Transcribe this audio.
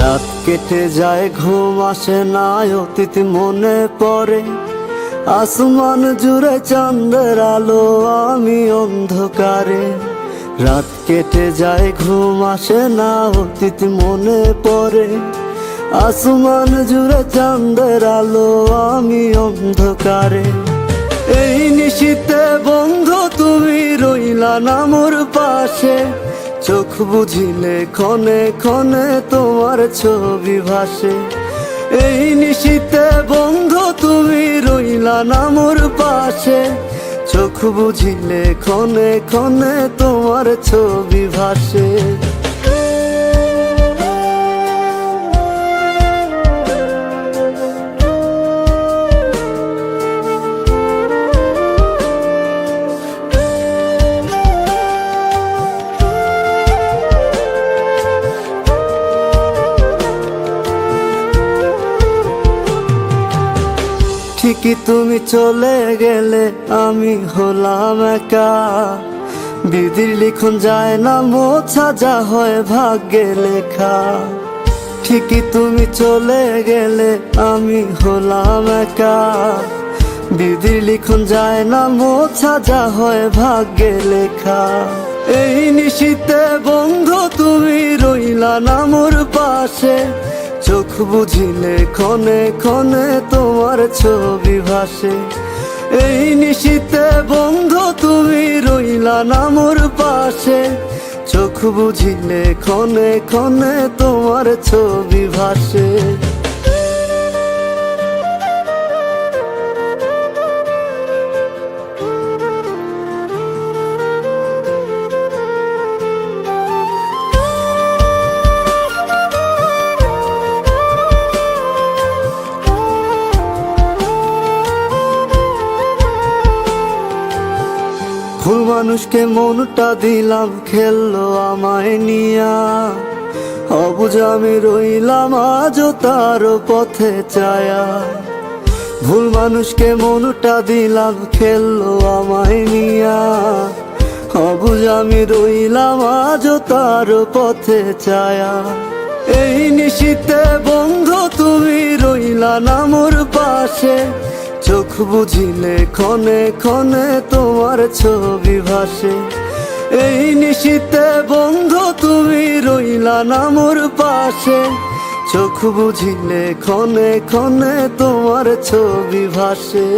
রাত কেটে যায় ঘুম আসে না, অতীত মনে পড়ে। আসমান জুড়ে চাঁদের আলো, আমি অন্ধকারে। রাত কেটে যায় ঘুম আসে না, অতীত মনে পড়ে। আসমান জুড়ে চাঁদের আলো, আমি অন্ধকারে। এই নিশীতে বন্ধু তুমি রইলা না মোর পাশে, চোখ বুঝিলে ক্ষণে ক্ষণে তোমার ছবি ভাসে। এই নিশীতে বন্ধু তুমি রইলা না মোর পাশে, চোখ বুঝিলে ক্ষণে ক্ষণে তোমার ছবি ভাসে। ঠিকই তুমি চলে গেলে আমি হলাম একা, বিধির লিখন যায় না মোছা, যা হয় ভাগ্যে লেখা। ঠিকই তুমি চলে গেলে আমি হলাম একা, বিধির লিখন যায় না মোছা, যা হয় ভাগ্যে লেখা। এই নিশীতে বন্ধু তুমি রইলা না মোর পাশে, চোখ বুঝিলে ক্ষণে ক্ষণে তোমার ছবি ভাসে। এই নিশীতে বন্ধু তুমি রইলা না মোর পাশে, চোখ বুঝিলে ক্ষণে ক্ষণে তোমার ছবি ভাসে। ভুল মানুষকে মনটা দিলাম, খেললো আমায় নিয়া। অবুঝ আমি রইলাম আজও তার পথে চায়া। ভুল মানুষকে মনটা দিলাম, খেললো আমায় নিয়া। অবুঝ আমি রইলাম আজও তার পথে চায়া। এই নিশীতে বন্ধু তুমি রইলা না মোর পাশে, চোখ বুঝিলে ক্ষণে ক্ষণে তোমার ছবি ভাসে। এই নিশীতে বন্ধু তুমি রইলা না মোর পাশে, চোখ বুঝিলে ক্ষণে ক্ষণে তোমার ছবি ভাসে।